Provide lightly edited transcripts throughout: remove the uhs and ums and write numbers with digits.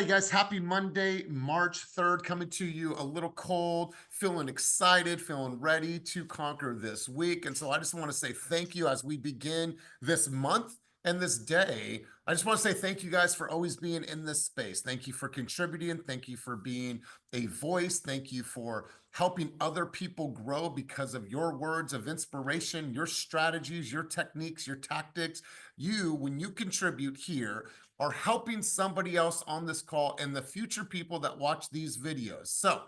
right, guys, happy Monday, March 3rd, coming to you a little cold, feeling excited, feeling ready to conquer this week. And so I just want to say thank you as we begin this month and this day. I just want to say thank you guys for always being in this space. Thank you for contributing. Thank you for being a voice. Thank you for helping other people grow because of your words of inspiration, your strategies, your techniques, your tactics. When you contribute here, are helping somebody else on this call and the future people that watch these videos. So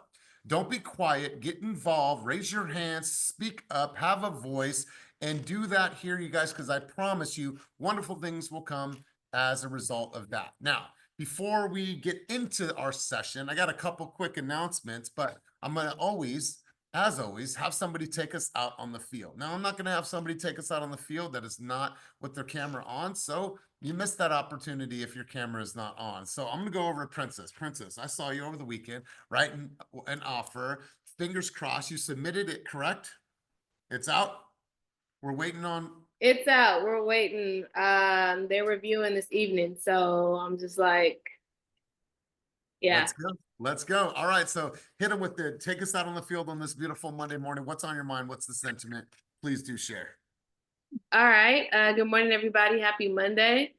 don't be quiet, get involved, raise your hands, speak up, have a voice, and do that here, you guys, because I promise you, wonderful things will come as a result of that. Now, before we get into our session, I got a couple quick announcements, but I'm going to as always, have somebody take us out on the field. Now, I'm not going to have somebody take us out on the field that is not with their camera on, so you missed that opportunity if your camera is not on. So I'm going to go over to Princess. Princess, I saw you over the weekend, right? An offer. Fingers crossed. You submitted it, correct? It's out. We're waiting on. It's out. We're waiting. They're reviewing this evening. So I'm just like, yeah. Let's go. Let's go. All right. So hit them with take us out on the field on this beautiful Monday morning. What's on your mind? What's the sentiment? Please do share. All right. Good morning, everybody. Happy Monday.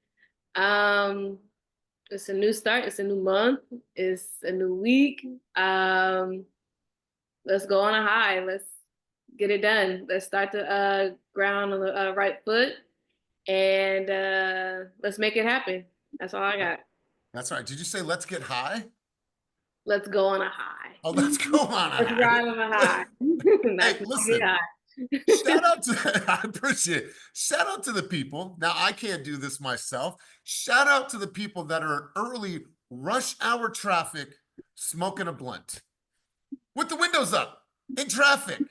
It's a new start. It's a new month. It's a new week. Let's go on a high. Let's get it done. Let's start the ground on the right foot, and let's make it happen. That's all I got. That's right. Did you say let's get high? Let's go on a high. Oh, let's go on a Let's high. ride on a high. Hey, listen. Shout out to, I appreciate it. Shout out to the people. Now, I can't do this myself. Shout out to the people that are in early rush hour traffic smoking a blunt with the windows up in traffic.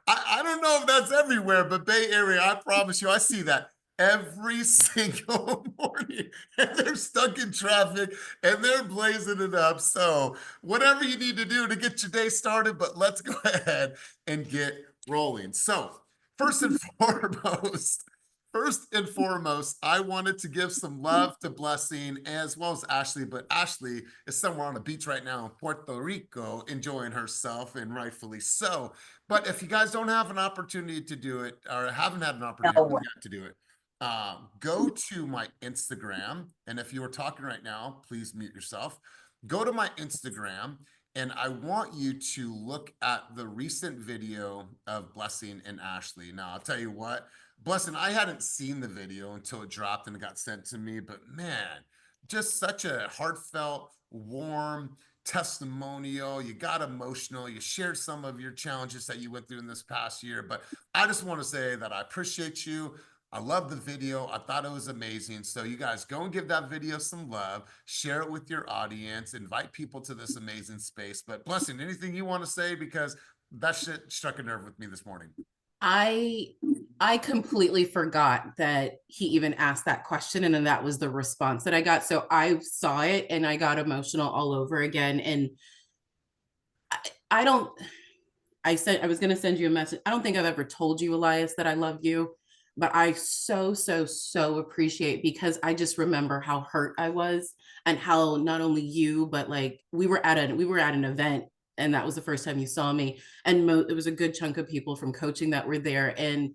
I don't know if that's everywhere, but Bay Area, I promise you, I see that every single morning, and they're stuck in traffic and they're blazing it up. So whatever you need to do to get your day started, but let's go ahead and get rolling. So first and foremost, I wanted to give some love to Blessing as well as Ashley, but Ashley is somewhere on a beach right now in Puerto Rico enjoying herself, and rightfully so. But if you guys don't have an opportunity to do it or haven't had an opportunity yet to do it, go to my Instagram. And if you are talking right now, please mute yourself. Go to my Instagram, and I want you to look at the recent video of Blessing and Ashley. Now, I'll tell you what, Blessing, I hadn't seen the video until it dropped and it got sent to me, but man, just such a heartfelt, warm testimonial. You got emotional. You shared some of your challenges that you went through in this past year, but I just want to say that I appreciate you. I love the video. I thought it was amazing. So you guys go and give that video some love, share it with your audience, invite people to this amazing space. But Blessing, anything you want to say? Because that shit struck a nerve with me this morning. I completely forgot that he even asked that question, and then that was the response that I got. So I saw it and I got emotional all over again. And I don't, I said I was going to send you a message. I don't think I've ever told you, Elias, that I love you, but I so appreciate, because I just remember how hurt I was and how not only you, but like we were at an event, and that was the first time you saw me, and it was a good chunk of people from coaching that were there, and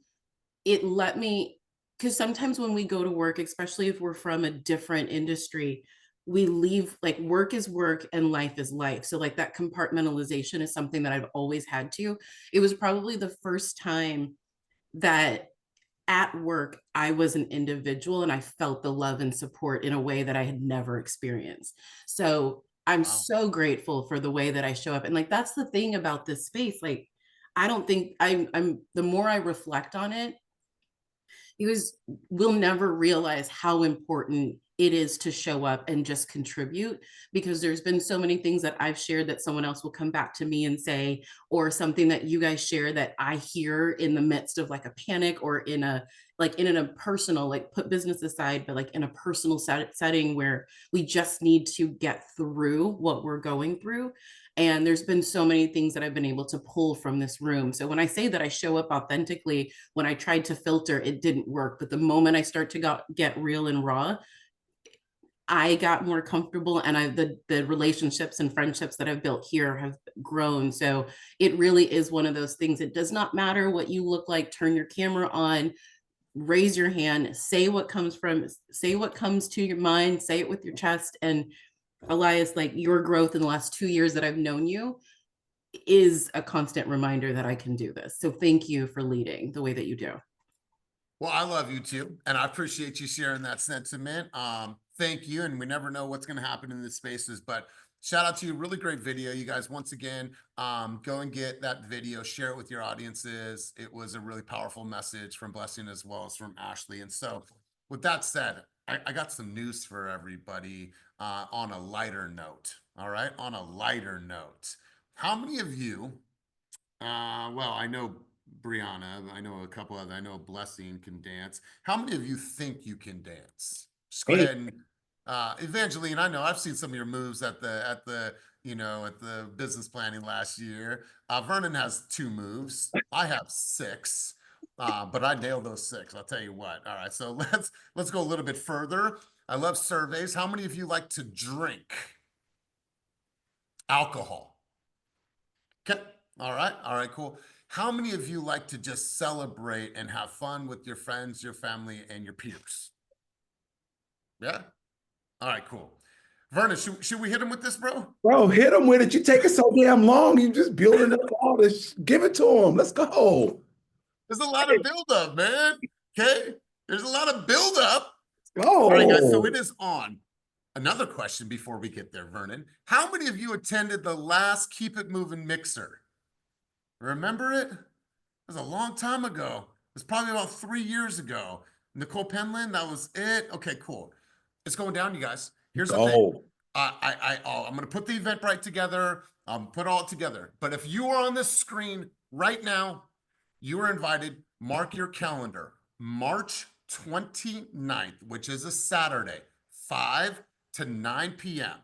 it let me, because sometimes when we go to work, especially if we're from a different industry, we leave, like, work is work and life is life. So like that compartmentalization is something that I've always had to. It was probably the first time that at work I was an individual and I felt the love and support in a way that I had never experienced. So I'm so grateful for the way that I show up. And like that's the thing about this space. Like I don't think I'm the more I reflect on it, because we'll never realize how important it is to show up and just contribute, because there's been so many things that I've shared that someone else will come back to me and say, or something that you guys share that I hear in the midst of like a panic, or in a personal, like, put business aside, but like in a personal setting where we just need to get through what we're going through. And there's been so many things that I've been able to pull from this room. So when I say that I show up authentically, when I tried to filter, it didn't work. But the moment I start to get real and raw, I got more comfortable, and the relationships and friendships that I've built here have grown. So it really is one of those things. It does not matter what you look like. Turn your camera on, raise your hand, say what comes to your mind, say it with your chest. And Elias, like, your growth in the last 2 years that I've known you is a constant reminder that I can do this. So thank you for leading the way that you do. Well, I love you too, and I appreciate you sharing that sentiment. Thank you, and we never know what's going to happen in these spaces, but shout out to you. Really great video, you guys. Once again, go and get that video, share it with your audiences. It was a really powerful message from Blessing as well as from Ashley. And so, with that said, I got some news for everybody on a lighter note. All right, on a lighter note, how many of you? Well, I know Brianna, I know a couple of, I know Blessing can dance. How many of you think you can dance? Just go Me. ahead and Evangeline, I know I've seen some of your moves at the at the business planning last year. Vernon has 2 moves. I have 6. But I nailed those 6. I'll tell you what. All right, so let's go a little bit further. I love surveys. How many of you like to drink alcohol? Okay. All right, cool. How many of you like to just celebrate and have fun with your friends, your family, and your peers? Yeah? All right, cool. Vernon, should we hit him with this, bro? Bro, hit him with it. You take it so damn long. You just building up all this. Give it to him. Let's go. There's a lot of buildup, man. Okay? There's a lot of buildup. Go. All right, guys, so it is on. Another question before we get there, Vernon. How many of you attended the last Keep It Moving Mixer? Remember it? It was a long time ago. It was probably about 3 years ago. Nicole Penland, that was it. Okay, cool. It's going down, you guys. Here's the thing. I'm gonna put the Eventbrite together. Put all it together. But if you are on this screen right now, you are invited. Mark your calendar. March 29th, which is a Saturday, 5 to 9 p.m.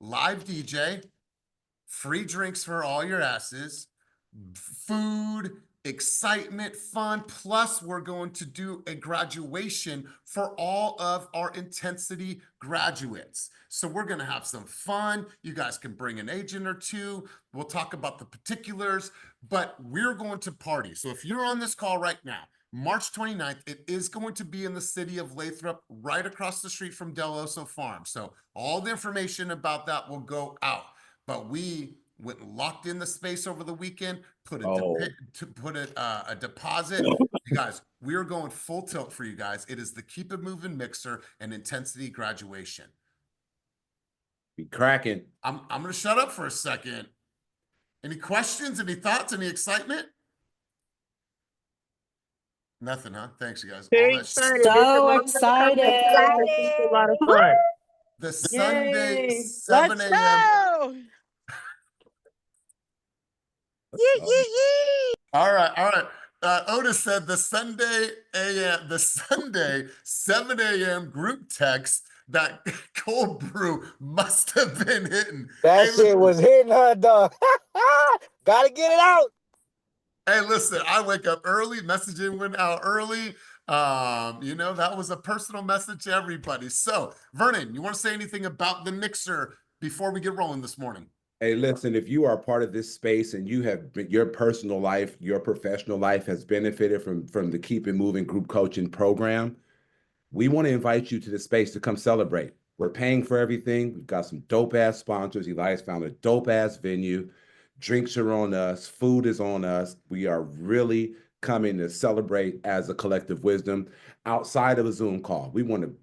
Live DJ, free drinks for all your asses, food, excitement, fun. Plus, we're going to do a graduation for all of our intensity graduates. So we're going to have some fun. You guys can bring an agent or 2. We'll talk about the particulars, but we're going to party. So if you're on this call right now, March 29th, it is going to be in the city of Lathrop, right across the street from Del Oso Farm. So all the information about that will go out. But we went and locked in the space over the weekend, put a deposit. You guys, we are going full tilt for you guys. It is the Keep It Moving Mixer and Intensity Graduation. Be cracking. I'm gonna shut up for a second. Any questions? Any thoughts? Any excitement? Nothing, huh? Thanks, you guys. Very All that excited. So It's excited. a lot of fun. the Sunday Yay. 7 Let's a.m. go. All right. Otis said the Sunday 7 a.m. group text that cold brew must have been hitting. That Hey, shit listen, was hitting her, dog. Gotta get it out. hey, listen, I wake up early, messaging went out early. That was a personal message to everybody. So, Vernon, you want to say anything about the mixer before we get rolling this morning? Hey, listen, if you are part of this space and you have your personal life, your professional life has benefited from the Keep It Moving group coaching program, we want to invite you to the space to come celebrate. We're paying for everything. We've got some dope ass sponsors. Elias found a dope ass venue. Drinks are on us. Food is on us. We are really coming to celebrate as a collective wisdom outside of a Zoom call. We want to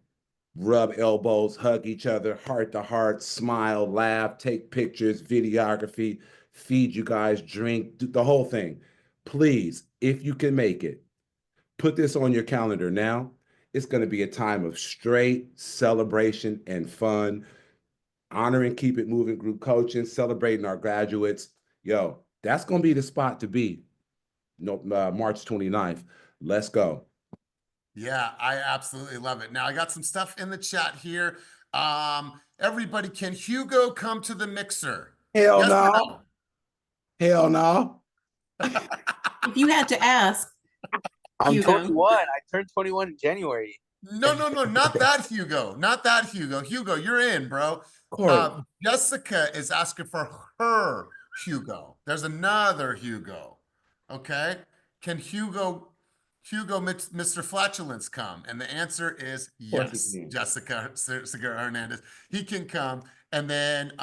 rub elbows, hug each other, heart to heart, smile, laugh, take pictures, videography, feed you guys, drink, the whole thing. Please, if you can make it, put this on your calendar now. It's going to be a time of straight celebration and fun, honoring Keep It Moving group coaching, celebrating our graduates. Yo, that's going to be the spot to be. March 29th. Let's go. Yeah, I absolutely love it. Now I got some stuff in the chat here. Everybody, can Hugo come to the mixer? Hell Yes or no. Hell no. If you had to ask, I'm Hugo. 21. I turned 21 in January. No, not that Hugo. Not that Hugo. Hugo, you're in, bro. Court. Jessica is asking for her Hugo. There's another Hugo. Okay. Can Mr. Flatulence come? And the answer is course he yes. can. Jessica Segura Hernandez. He can come. And then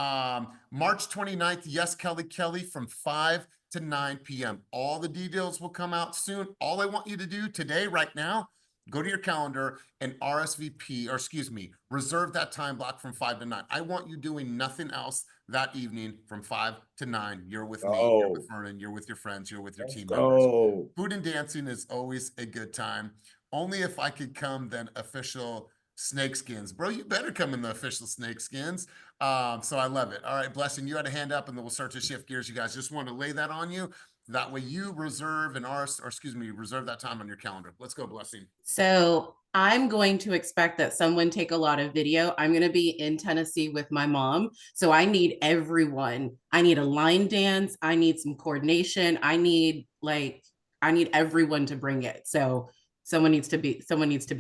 March 29th, yes, Kelly from 5 to 9 p.m. All the details will come out soon. All I want you to do today, right now, go to your calendar and RSVP, or excuse me, reserve that time block from 5 to 9. I want you doing nothing else that evening from 5 to 9. You're with me, you're with Vernon, you're with your friends, you're with your team members. Food and dancing is always a good time. Only if I could come, then official snakeskins. Bro, you better come in the official snakeskins. So I love it. All right, Blessing, you had a hand up and then we'll start to shift gears. You guys just want to lay that on you. That way you reserve reserve that time on your calendar. Let's go, Blessing. So I'm going to expect that someone take a lot of video. I'm going to be in Tennessee with my mom. So I need everyone. I need a line dance. I need some coordination. I need everyone to bring it. So someone needs to be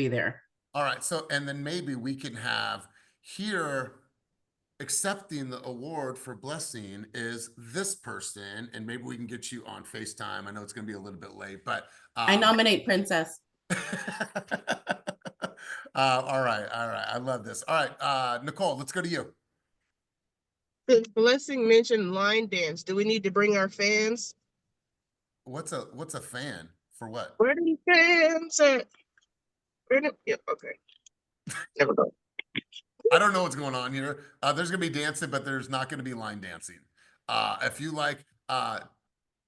there. All right. So, and then maybe we can have here accepting the award for Blessing is this person, and maybe we can get you on FaceTime. I know it's going to be a little bit late, but I nominate Princess. All right. I love this. All right, Nicole, let's go to you. Since Blessing mentioned line dance, do we need to bring our fans? What's a fan for what? Where the fans at? Yeah, okay. Never go. I don't know what's going on here. There's going to be dancing, but there's not going to be line dancing. If you like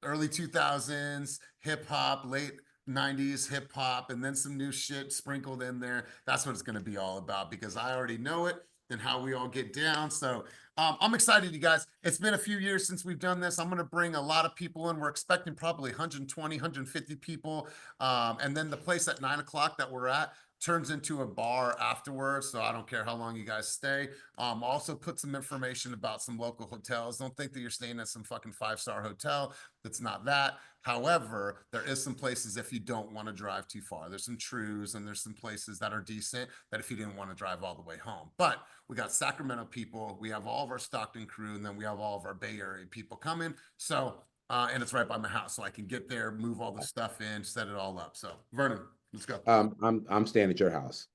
early 2000s hip hop, late 90s hip hop, and then some new shit sprinkled in there, that's what it's going to be all about, because I already know it and how we all get down. So I'm excited, you guys. It's been a few years since we've done this. I'm going to bring a lot of people in. We're expecting probably 120, 150 people. And then the place at 9 o'clock that we're at turns into a bar afterwards, so I don't care how long you guys stay. Also put some information about some local hotels. Don't think that you're staying at some fucking 5-star hotel. That's not that. However, there is some places if you don't want to drive too far. There's some Trues and there's some places that are decent that if you didn't want to drive all the way home. But we got Sacramento people, we have all of our Stockton crew, and then we have all of our Bay Area people coming. So, and it's right by my house, so I can get there, move all the stuff in, set it all up. So, Vernon, let's go. I'm staying at your house.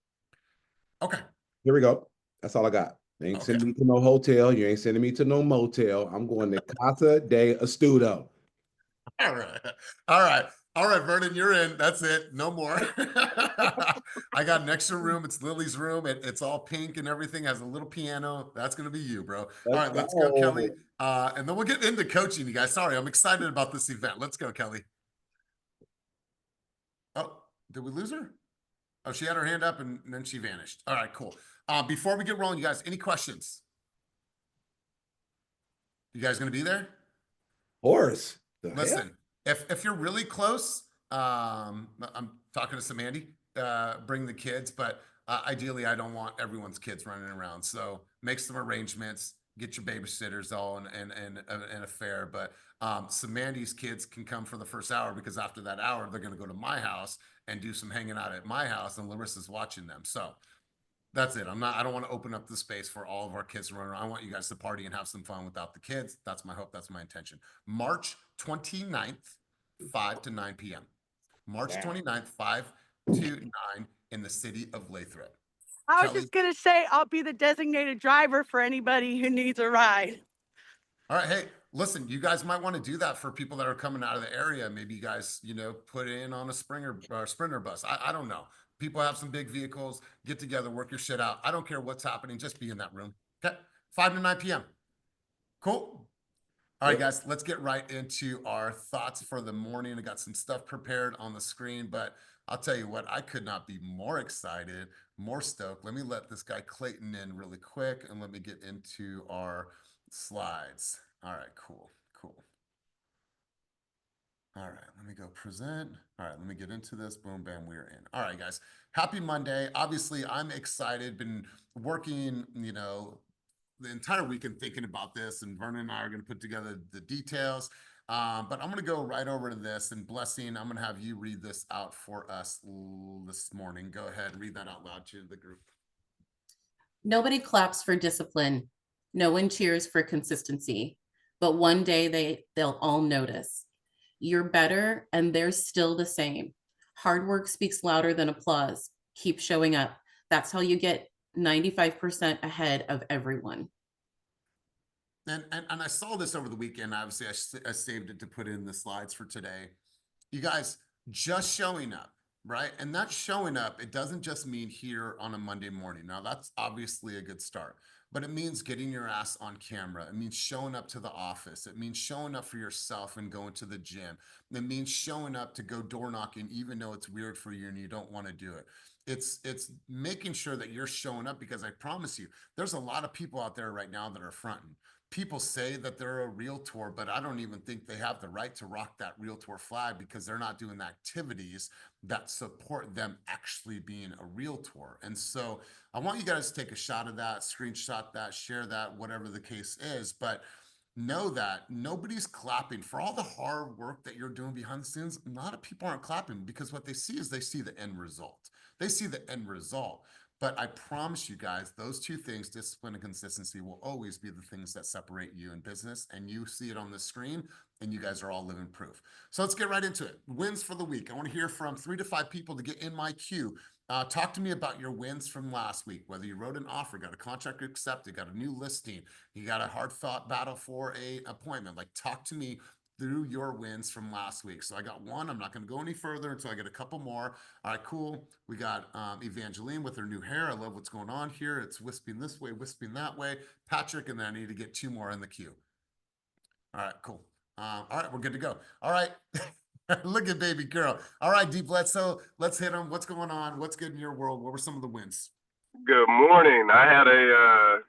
Okay. Here we go. That's all I got. You ain't sending me to no hotel. You ain't sending me to no motel. I'm going to Casa de Astuto. All right, Vernon, you're in. That's it. No more. I got an extra room. It's Lily's room. It's all pink and everything. Has a little piano. That's gonna be you, bro. All right, let's go, Kelly. And then we'll get into coaching, you guys. Sorry, I'm excited about this event. Let's go, Kelly. Oh, did we lose her? Oh, she had her hand up and then she vanished. All right, cool. Before we get rolling, you guys, any questions? You guys gonna be there? Horse. Listen, if you're really close, I'm talking to some Andy, bring the kids, but ideally I don't want everyone's kids running around. So make some arrangements, get your babysitters all and a fair, but some Andy's kids can come for the first hour, because after that hour, they're going to go to my house and do some hanging out at my house, and Larissa's watching them. So that's it. I don't want to open up the space for all of our kids to run around. I want you guys to party and have some fun without the kids. That's my hope. That's my intention. March 29th, 5 to 9 p.m. March 29th, 5 to 9 in the city of Lathrop. I was just going to say, I'll be the designated driver for anybody who needs a ride. All right. Hey, listen, you guys might want to do that for people that are coming out of the area. Maybe you guys, put in on a Sprinter bus. I don't know. People have some big vehicles. Get together, work your shit out. I don't care what's happening. Just be in that room. Okay. 5 to 9 p.m. Cool. All right, guys, let's get right into our thoughts for the morning. I got some stuff prepared on the screen, but I'll tell you what, I could not be more excited, more stoked. Let me let this guy Clayton in really quick, and let me get into our slides. All right, cool. All right, let me go present. All right, let me get into this. Boom, bam, we're in. All right, guys, happy Monday. Obviously, I'm excited. Been working, the entire weekend thinking about this, and Vernon and I are going to put together the details. But I'm going to go right over to this, and Blessing, I'm going to have you read this out for us this morning. Go ahead, read that out loud to the group. Nobody claps for discipline. No one cheers for consistency. But one day they'll all notice. You're better and they're still the same. Hard work speaks louder than applause. Keep showing up. That's how you get 95% ahead of everyone. And I saw this over the weekend. Obviously, I saved it to put in the slides for today. You guys, just showing up, right? And that showing up, it doesn't just mean here on a Monday morning. Now, that's obviously a good start, but it means getting your ass on camera. It means showing up to the office. It means showing up for yourself and going to the gym. It means showing up to go door knocking, even though it's weird for you and you don't want to do it. It's making sure that you're showing up, because I promise you, there's a lot of people out there right now that are fronting. People say that they're a realtor, but I don't even think they have the right to rock that realtor flag, because they're not doing the activities that support them actually being a realtor. And so I want you guys to take a shot of that, screenshot that, share that, whatever the case is. But know that nobody's clapping for all the hard work that you're doing behind the scenes. A lot of people aren't clapping, because what they see is they see the end result. They see the end result. But I promise you guys, those two things, discipline and consistency, will always be the things that separate you in business. And you see it on the screen, and you guys are all living proof. So let's get right into it. Wins for the week. I want to hear from 3 to 5 people to get in my queue. Talk to me about your wins from last week, whether you wrote an offer, got a contract accepted, got a new listing, you got a hard fought battle for a appointment. Like, talk to me through your wins from last week. So I got one. I'm not going to go any further until I get a couple more. All right, cool. We got Evangeline with her new hair. I love what's going on here. It's wisping this way, wisping that way. Patrick, and then I need to get 2 more in the queue. All right, cool. All right, we're good to go. All right. Look at baby girl. All right, D Bledsoe, let's hit them. What's going on? What's good in your world? What were some of the wins? Good morning. I had a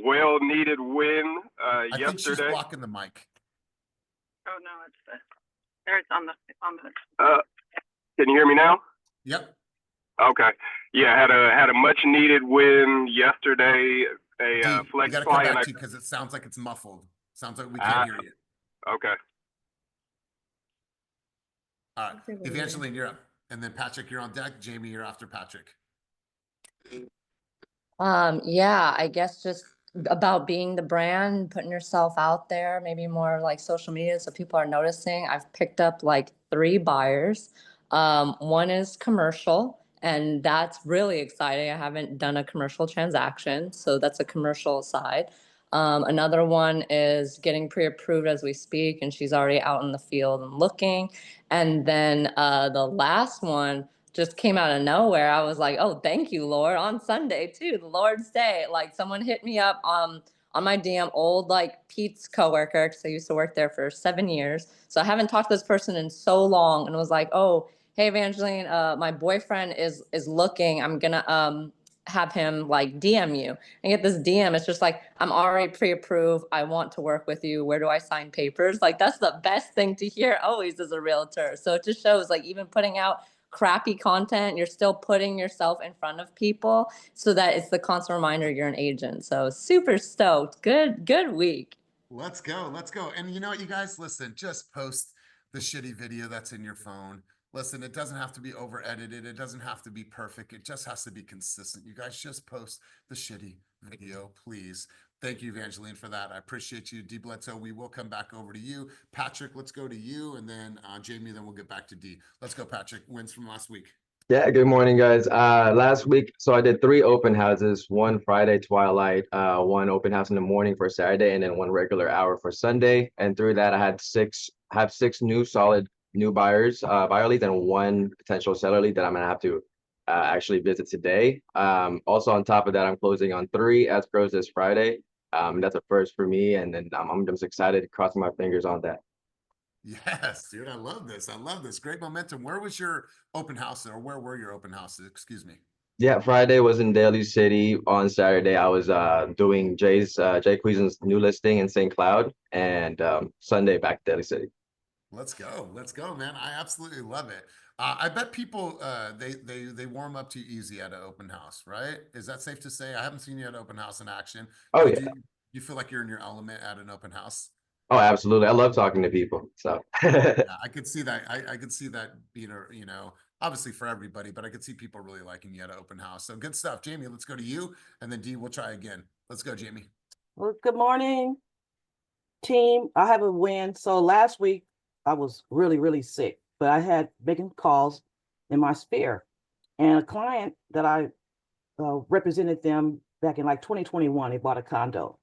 well-needed win I think she's yesterday. blocking the mic. Oh no, it's there. It's on the. Can you hear me now? Yep. Okay. Yeah, had a much-needed win yesterday. A D, flex we got to come client. back to you because it sounds like it's muffled. Sounds like we can't hear you. Okay. All right, Evangeline, you're up. And then Patrick, you're on deck. Jamie, you're after Patrick. Yeah, I guess just about being the brand, putting yourself out there, maybe more like social media so people are noticing. I've picked up like 3 buyers. One is commercial, and that's really exciting. I haven't done a commercial transaction, so that's a commercial side. Another one is getting pre-approved as we speak, and she's already out in the field and looking. And then the last one just came out of nowhere. I was like, oh, thank you, Lord. On Sunday too, the Lord's Day. Like, someone hit me up on my DM, old like Pete's coworker, because I used to work there for 7 years. So I haven't talked to this person in so long, and was like, oh, hey Evangeline, my boyfriend is looking. I'm gonna have him like DM you. And get this DM, it's just like, I'm already pre-approved. I want to work with you. Where do I sign papers? Like, that's the best thing to hear always as a realtor. So it just shows, like, even putting out crappy content, you're still putting yourself in front of people, so that it's the constant reminder you're an agent. So super stoked. Good week. Let's go. Let's go. And you know what, you guys, listen, just post the shitty video that's in your phone. Listen, it doesn't have to be over edited. It doesn't have to be perfect. It just has to be consistent. You guys just post the shitty video, please. Thank you, Evangeline, for that. I appreciate you. D Bledsoe, we will come back over to you. Patrick, let's go to you. And then Jamie, then we'll get back to D. Let's go, Patrick. Wins from last week. Yeah, good morning, guys. Last week, so I did 3 open houses, one Friday twilight, one open house in the morning for Saturday, and then one regular hour for Sunday. And through that, I had 6 new solid new buyers, buyer leads, and 1 potential seller lead that I'm gonna have to actually visit today. Also on top of that, I'm closing on 3 escrows this Friday. That's a first for me, and then I'm just excited, crossing my fingers on that. Yes, dude, I love this. I love this. Great momentum. Where was your open house, or where were your open houses? Excuse me. Yeah, Friday was in Daly City. On Saturday, I was doing Jay Cuisin's new listing in St. Cloud, and Sunday back to Daly City. Let's go, man. I absolutely love it. I bet people they warm up too easy at an open house, right? Is that safe to say? I haven't seen you at an open house in action. Oh But yeah. you feel like you're in your element at an open house? Oh, absolutely. I love talking to people. So Yeah, I could see that. I could see that being obviously for everybody, but I could see people really liking you at an open house. So good stuff. Jamie, let's go to you. And then Dee, we'll try again. Let's go, Jamie. Well, good morning, team. I have a win. So last week I was really, really sick, but I had making calls in my sphere. And a client that I represented them back in like 2021, they bought a condo.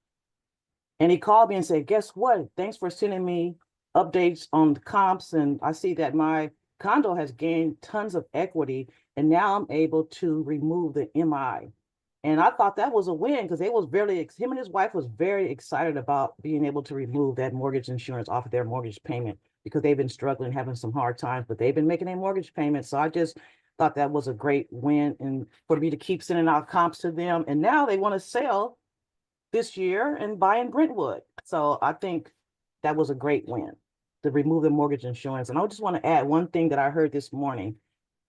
And he called me and said, guess what? Thanks for sending me updates on the comps. And I see that my condo has gained tons of equity. And now I'm able to remove the MI. And I thought that was a win because him and his wife was very excited about being able to remove that mortgage insurance off of their mortgage payment because they've been struggling, having some hard times, but they've been making a mortgage payment. So I just thought that was a great win and for me to keep sending out comps to them. And now they want to sell this year and buy in Brentwood. So I think that was a great win to remove the mortgage insurance. And I just want to add one thing that I heard this morning.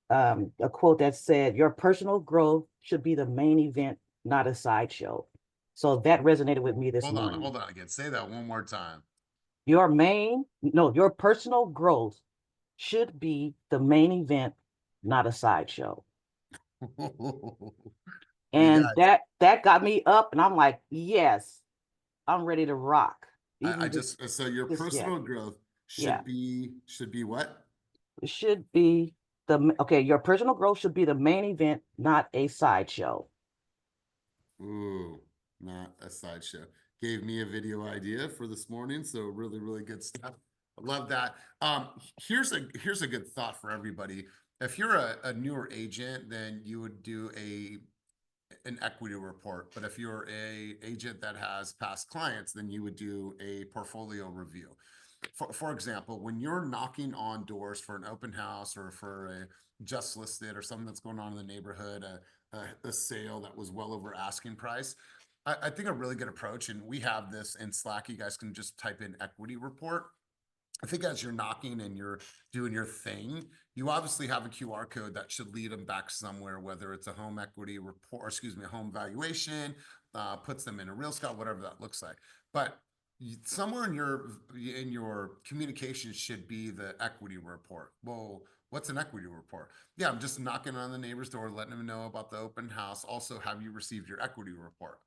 A quote that said, your personal growth should be the main event, not a sideshow. So that resonated with me this morning. Hold on again. Say that one more time. Your personal growth should be the main event, not a sideshow. And that got me up and I'm like, yes, I'm ready to rock. So your personal growth should be what? It should be your personal growth should be the main event, not a sideshow. Ooh, not a sideshow. Gave me a video idea for this morning. So really, really good stuff. I love that. Here's a good thought for everybody. If you're a newer agent, then you would do an equity report. But if you're a agent that has past clients, then you would do a portfolio review. For example, when you're knocking on doors for an open house or for a just listed or something that's going on in the neighborhood, a sale that was well over asking price, I think a really good approach, and we have this in Slack, you guys can just type in equity report. I think as you're knocking and you're doing your thing, you obviously have a QR code that should lead them back somewhere, whether it's a home equity report, a home valuation, puts them in a real scout, whatever that looks like. But somewhere in your communication should be the equity report. Well, what's an equity report? Yeah, I'm just knocking on the neighbor's door, letting them know about the open house. Also, have you received your equity report?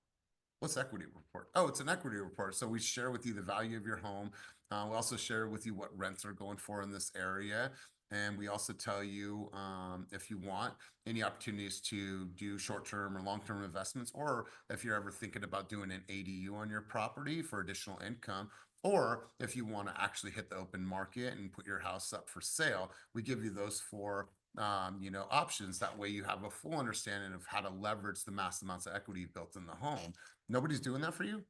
What's equity report? Oh, it's an equity report. So we share with you the value of your home. We also share with you what rents are going for in this area. And we also tell you if you want any opportunities to do short-term or long-term investments, or if you're ever thinking about doing an ADU on your property for additional income, or if you want to actually hit the open market and put your house up for sale, we give you those four options. That way you have a full understanding of how to leverage the mass amounts of equity built in the home. Nobody's doing that for you?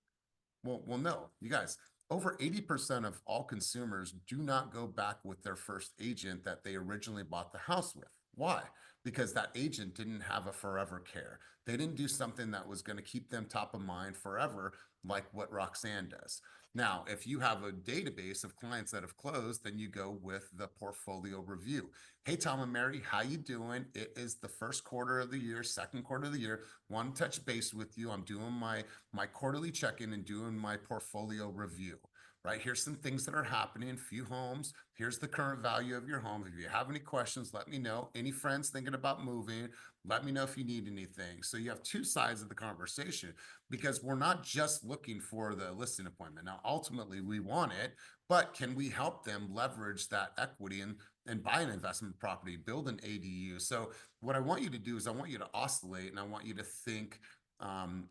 Well, no, you guys, over 80% of all consumers do not go back with their first agent that they originally bought the house with. Why? Because that agent didn't have a forever care. They didn't do something that was going to keep them top of mind forever, like what Roxanne does. Now, if you have a database of clients that have closed, then you go with the portfolio review. Hey, Tom and Mary, how you doing? It is the first quarter of the year, second quarter of the year. Want to touch base with you. I'm doing my quarterly check-in and doing my portfolio review. Right, here's some things that are happening, few homes. Here's the current value of your home. If you have any questions, let me know. Any friends thinking about moving, let me know if you need anything. So you have two sides of the conversation, because we're not just looking for the listing appointment. Now, ultimately we want it, but can we help them leverage that equity and buy an investment property, build an ADU? So what I want you to do is I want you to oscillate, and I want you to think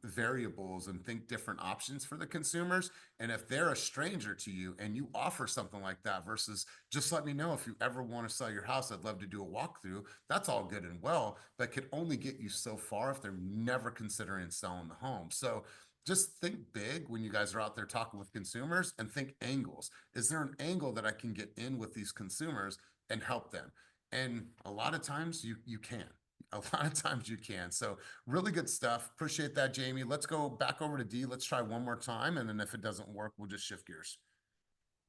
variables and think different options for the consumers. And if they're a stranger to you and you offer something like that versus just let me know if you ever want to sell your house, I'd love to do a walkthrough, that's all good and well, but could only get you so far if they're never considering selling the home. So just think big when you guys are out there talking with consumers, and think angles. Is there an angle that I can get in with these consumers and help them? And a lot of times you can. A lot of times you can. So really good stuff. Appreciate that, Jamie. Let's go back over to Dee. Let's try one more time. And then if it doesn't work, we'll just shift gears.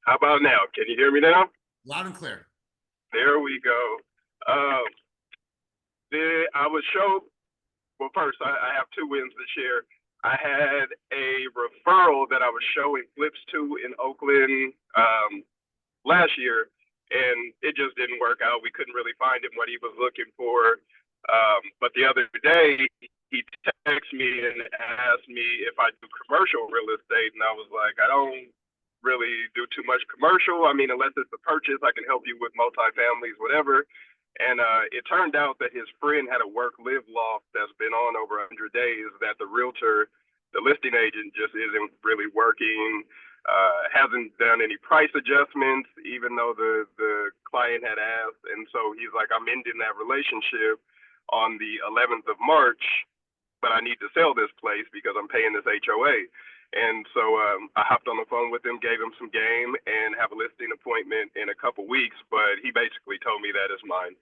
How about now? Can you hear me now? Loud and clear. There we go. I was showed, well, first, I have two wins to share. I had a referral that I was showing flips to in Oakland last year, and it just didn't work out. We couldn't really find him what he was looking for. But the other day, he texted me and asked me if I do commercial real estate, and I was like, I don't really do too much commercial. I mean, unless it's a purchase, I can help you with multifamilies, whatever. And it turned out that his friend had a work-live loft that's been on over 100 days that the realtor, the listing agent, just isn't really working. Hasn't done any price adjustments, even though the client had asked. And so he's like, I'm ending that relationship on the 11th of March, but I need to sell this place because I'm paying this HOA. And so I hopped on the phone with him, gave him some game, and have a listing appointment in a couple weeks. But he basically told me that is mine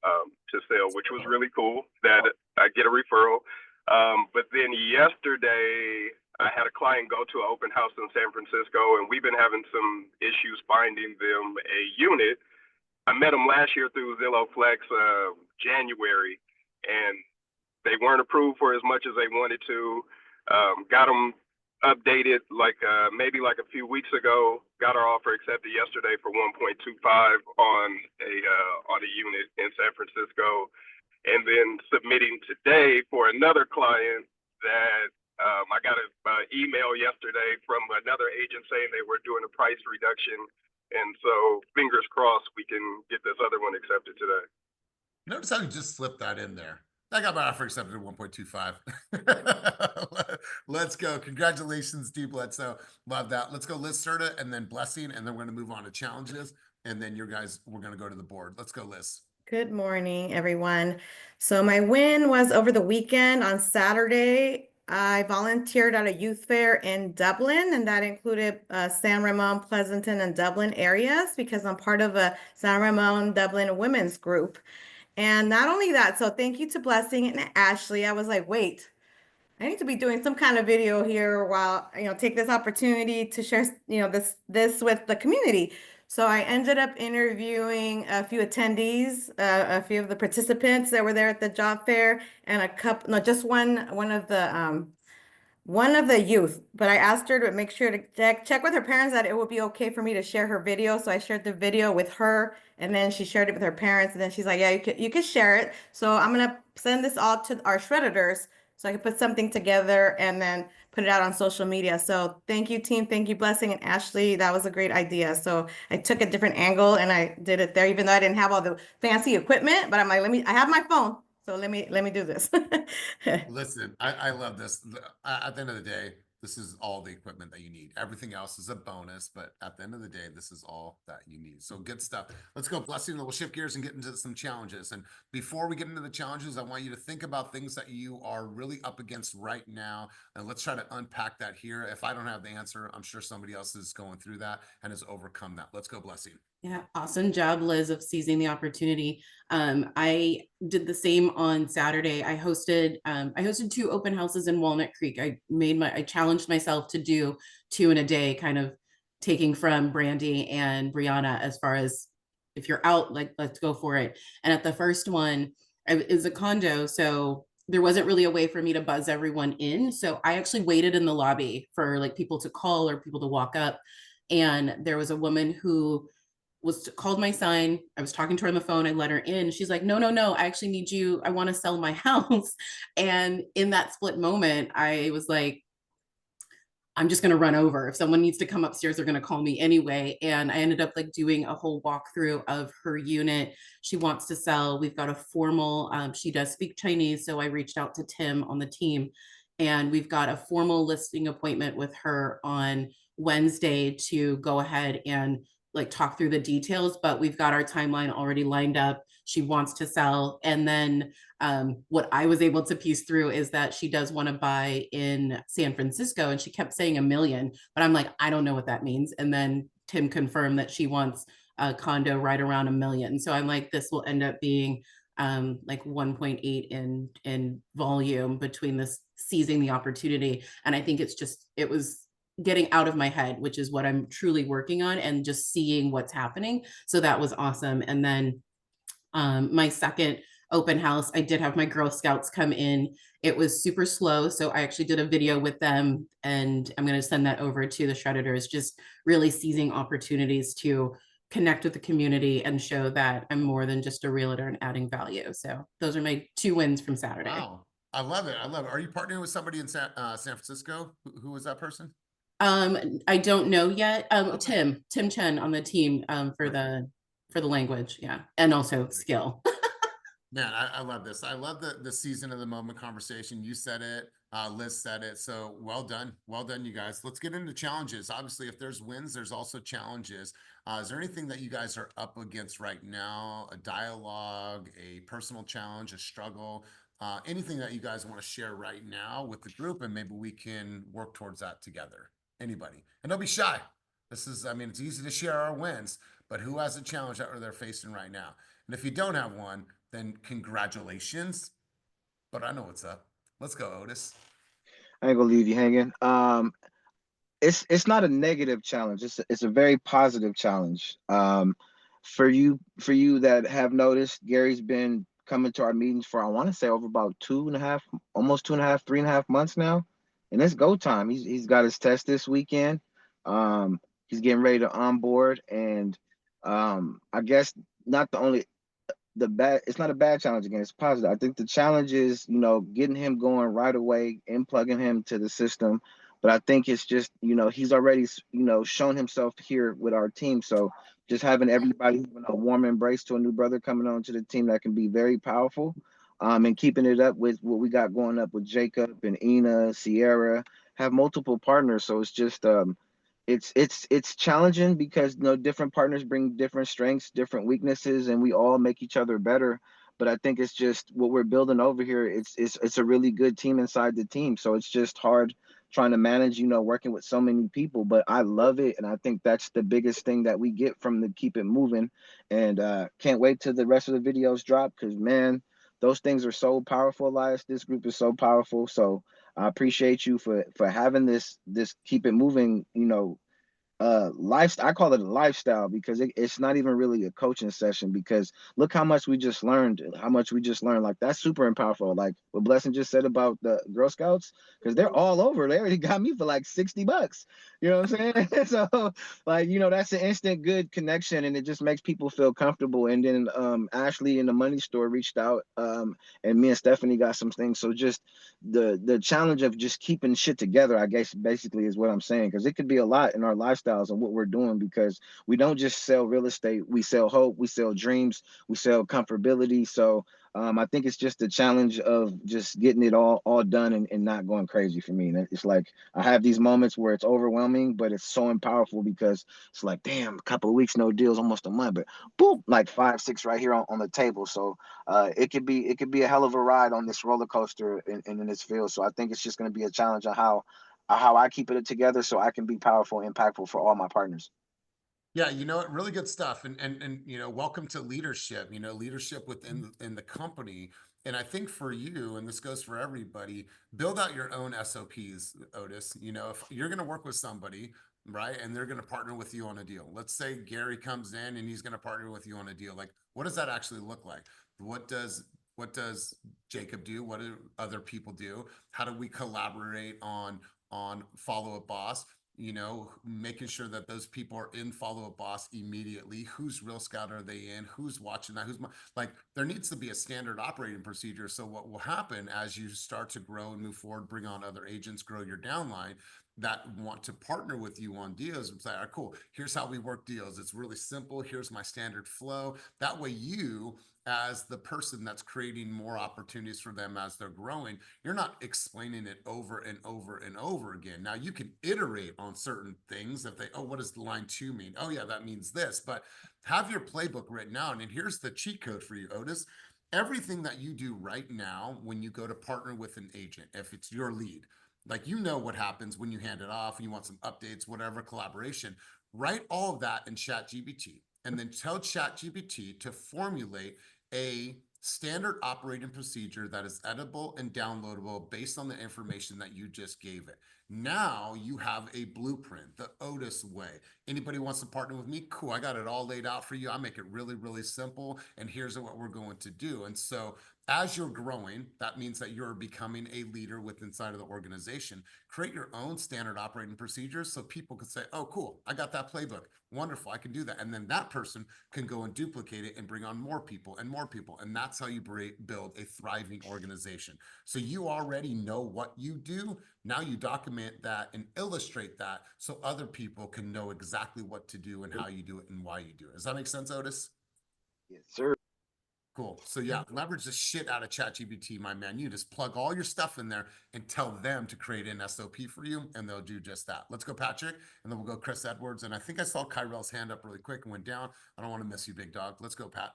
to sell, which was really cool that I get a referral. But then yesterday, I had a client go to an open house in San Francisco, and we've been having some issues finding them a unit. I met them last year through Zillow Flex January, and they weren't approved for as much as they wanted to. Got them updated maybe like a few weeks ago. Got our offer accepted yesterday for 1.25 on a unit in San Francisco, and then submitting today for another client that I got an email yesterday from another agent saying they were doing a price reduction, and so fingers crossed we can get this other one accepted today. Notice how you just slipped that in there. I got my offer accepted at 1.25. Let's go. Congratulations, D Bledsoe. Love that. Let's go Liz Serta and then Blessing, and then we're going to move on to challenges. And then we're going to go to the board. Let's go, Liz. Good morning, everyone. So my win was over the weekend on Saturday. I volunteered at a youth fair in Dublin, and that included San Ramon, Pleasanton, and Dublin areas because I'm part of a San Ramon Dublin women's group. And not only that, so thank you to Blessing and Ashley. I was like, wait, I need to be doing some kind of video here while, take this opportunity to share, this with the community. So I ended up interviewing a few attendees, a few of the participants that were there at the job fair, and just one of the youth, but I asked her to make sure to check with her parents that it would be okay for me to share her video. So I shared the video with her, and then she shared it with her parents, and then she's like, yeah, you can share it. So I'm gonna send this all to our shredders so I can put something together and then put it out on social media. So thank you, team. Thank you, Blessing and Ashley. That was a great idea. So I took a different angle and I did it there, even though I didn't have all the fancy equipment, but I'm like, I have my phone. So let me do this. Listen, I love this. At the end of the day, this is all the equipment that you need. Everything else is a bonus, but at the end of the day, this is all that you need. So good stuff. Let's go, Blessing. We'll shift gears and get into some challenges. And before we get into the challenges, I want you to think about things that you are really up against right now. And let's try to unpack that here. If I don't have the answer, I'm sure somebody else is going through that and has overcome that. Let's go, Blessing. Yeah, awesome job, Liz, of seizing the opportunity. I did the same on Saturday. I hosted 2 open houses in Walnut Creek. I challenged myself to do 2 in a day, kind of taking from Brandy and Brianna as far as if you're out, like, let's go for it. And at the first one, it was a condo, so there wasn't really a way for me to buzz everyone in. So I actually waited in the lobby for like people to call or people to walk up. And there was a woman who called my sign. I was talking to her on the phone. I let her in. She's like, no, I actually need you. I want to sell my house. And in that split moment, I was like, I'm just going to run over. If someone needs to come upstairs, they're going to call me anyway. And I ended up like doing a whole walkthrough of her unit. She wants to sell. We've got a formal, she does speak Chinese. So I reached out to Tim on the team, and we've got a formal listing appointment with her on Wednesday to go ahead and like talk through the details, but we've got our timeline already lined up. She wants to sell. And then what I was able to piece through is that she does want to buy in San Francisco, and she kept saying $1 million, but I'm like, I don't know what that means. And then Tim confirmed that she wants a condo right around $1 million. So I'm like, this will end up being like 1.8 in volume between this seizing the opportunity. And I think it was getting out of my head, which is what I'm truly working on, and just seeing what's happening. So that was awesome. And then my second open house. I did have my Girl Scouts come in. It was super slow. So I actually did a video with them, and I'm going to send that over to the Shredditors, just really seizing opportunities to connect with the community and show that I'm more than just a realtor and adding value. So those are my 2 wins from Saturday. Wow. I love it. I love it. Are you partnering with somebody in San Francisco? Who was that person? I don't know yet. Okay. Tim Chen on the team for the language, yeah, and also skill. Man, I love this. I love the season of the moment conversation. You said it, Liz said it. So well done. Well done, you guys. Let's get into challenges. Obviously, if there's wins, there's also challenges. Is there anything that you guys are up against right now? A dialogue, a personal challenge, a struggle, anything that you guys want to share right now with the group, and maybe we can work towards that together. Anybody? And don't be shy. This is, I mean, it's easy to share our wins, but who has a challenge that they're facing right now? And if you don't have one, then congratulations. But I know what's up. Let's go, Otis. I ain't gonna leave you hanging. It's not a negative challenge. It's a very positive challenge. For you that have noticed, Gary's been coming to our meetings for I want to say over about 2.5, almost 2.5, 3.5 months now, and it's go time. He's got his test this weekend. He's getting ready to onboard, and I guess not the only it's not a bad challenge again, it's positive. I think the challenge is, getting him going right away and plugging him to the system. But I think it's just, he's already, shown himself here with our team. So just having everybody, a warm embrace to a new brother coming on to the team, that can be very powerful. And keeping it up with what we got going up with Jacob and Ina, Sierra, have multiple partners. So it's just it's challenging because different partners bring different strengths, different weaknesses, and we all make each other better. But I think it's just what we're building over here. It's a really good team inside the team. So it's just hard trying to manage, working with so many people. But I love it, and I think that's the biggest thing that we get from the Keep It Moving. And can't wait till the rest of the videos drop, because man, those things are so powerful, Elias. This group is so powerful. So I appreciate you for having this Keep It Moving, lifestyle. I call it a lifestyle because it's not even really a coaching session, because look how much we just learned, like that's super powerful. Like what Blessing just said about the Girl Scouts, because they're all over. They already got me for like $60, you know what I'm saying? So like, that's an instant good connection, and it just makes people feel comfortable. And then Ashley in the money store reached out, and me and Stephanie got some things. So just the challenge of just keeping shit together, I guess basically is what I'm saying, because it could be a lot in our lifestyles and what we're doing, because we don't just sell real estate, we sell hope, we sell dreams, we sell comfortability. So I think it's just the challenge of just getting it all done and not going crazy for me. And it's like I have these moments where it's overwhelming, but it's so powerful, because it's like, damn, a couple of weeks, no deals, almost a month, but boom, like 5, 6 right here on the table. So it could be a hell of a ride on this roller coaster in this field. So I think it's just going to be a challenge on how I keep it together so I can be powerful and impactful for all my partners. Yeah, really good stuff. And welcome to leadership, leadership within in the company. And I think for you, and this goes for everybody, build out your own SOPs, Otis. If you're going to work with somebody, right, and they're going to partner with you on a deal. Let's say Gary comes in and he's going to partner with you on a deal. Like, what does that actually look like? What does Jacob do? What do other people do? How do we collaborate on Follow Up Boss? Making sure that those people are in Follow Up Boss immediately. Whose Real Scout are they in? Who's watching that? Like, there needs to be a standard operating procedure. So what will happen as you start to grow and move forward, bring on other agents, grow your downline that want to partner with you on deals, it's like, all right, cool. Here's how we work deals. It's really simple. Here's my standard flow. That way you, as the person that's creating more opportunities for them as they're growing, you're not explaining it over and over and over again. Now you can iterate on certain things if they, oh, what does line 2 mean? Oh yeah, that means this, but have your playbook written down. And here's the cheat code for you, Otis. Everything that you do right now, when you go to partner with an agent, if it's your lead, like, what happens when you hand it off and you want some updates, whatever, collaboration, write all of that in ChatGPT, and then tell ChatGPT to formulate a standard operating procedure that is editable and downloadable based on the information that you just gave it. Now you have a blueprint, the Otis way. Anybody wants to partner with me? Cool, I got it all laid out for you. I make it really, really simple, and here's what we're going to do. And so as you're growing, that means that you're becoming a leader inside of the organization. Create your own standard operating procedures so people can say, oh, cool, I got that playbook. Wonderful, I can do that. And then that person can go and duplicate it and bring on more people and more people. And that's how you build a thriving organization. So you already know what you do. Now you document that and illustrate that so other people can know exactly what to do and how you do it and why you do it. Does that make sense, Otis? Yes, sir. Cool. So yeah, leverage the shit out of ChatGPT, my man. You just plug all your stuff in there and tell them to create an SOP for you, and they'll do just that. Let's go, Patrick, and then we'll go Chris Edwards. And I think I saw Kyrell's hand up really quick and went down. I don't want to miss you, big dog. Let's go, Pat.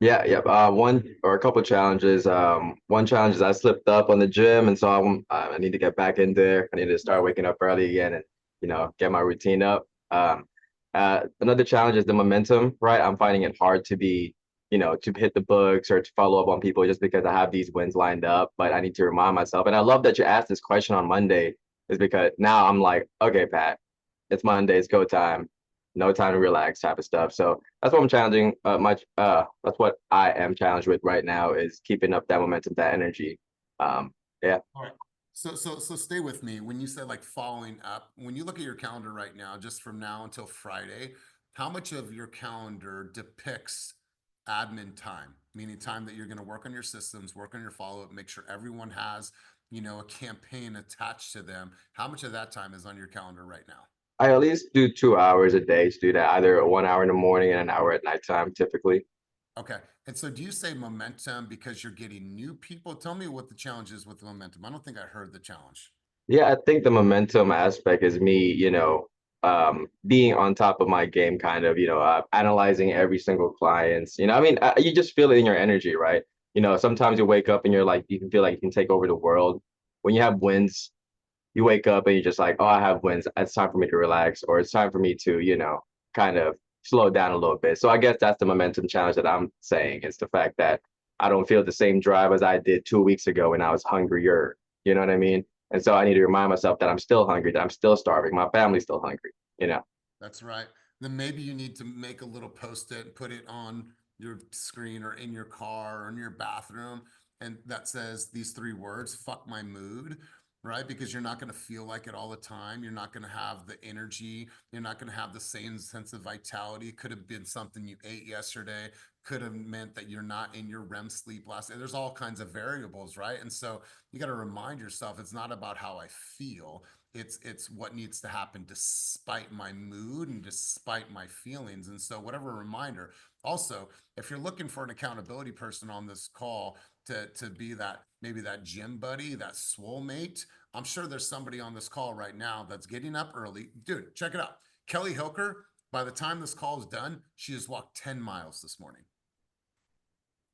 Yeah, yeah. One or a couple challenges. One challenge is I slipped up on the gym, and so I need to get back in there. I need to start waking up early again, and get my routine up. Another challenge is the momentum. Right, I'm finding it hard to be, to hit the books or to follow up on people just because I have these wins lined up. But I need to remind myself. And I love that you asked this question on Monday, is because now I'm like, okay, Pat, it's Monday, it's go time. No time to relax type of stuff. So that's what I'm challenging. That's what I am challenged with right now, is keeping up that momentum, that energy. Yeah. All right. So stay with me. When you said like following up, when you look at your calendar right now, just from now until Friday, how much of your calendar depicts admin time, meaning time that you're going to work on your systems, work on your follow-up, make sure everyone has, a campaign attached to them? How much of that time is on your calendar right now? I at least do 2 hours a day to do that, either 1 hour in the morning and an hour at nighttime, typically. Okay. And so do you say momentum because you're getting new people? Tell me what the challenge is with the momentum. I don't think I heard the challenge. Yeah, I think the momentum aspect is me, being on top of my game, kind of, analyzing every single client's, you just feel it in your energy, right? Sometimes you wake up and you're like, you can feel like you can take over the world. When you have wins, you wake up and you're just like, oh, I have wins. It's time for me to relax, or it's time for me to, kind of slow down a little bit. So I guess that's the momentum challenge that I'm saying. It's the fact that I don't feel the same drive as I did 2 weeks ago when I was hungrier. You know what I mean? And so I need to remind myself that I'm still hungry, that I'm still starving. My family's still hungry. That's right. Then maybe you need to make a little post-it and put it on your screen or in your car or in your bathroom. And that says these 3 words, fuck my mood, right? Because you're not going to feel like it all the time. You're not going to have the energy. You're not going to have the same sense of vitality. It could have been something you ate yesterday. Could have meant that you're not in your REM sleep last night. There's all kinds of variables, right? And so you got to remind yourself, it's not about how I feel. It's what needs to happen despite my mood and despite my feelings. And so whatever reminder. Also, if you're looking for an accountability person on this call to be that, maybe that gym buddy, that swole mate, I'm sure there's somebody on this call right now that's getting up early. Dude, check it out. Kelly Hilker, by the time this call is done, she has walked 10 miles this morning.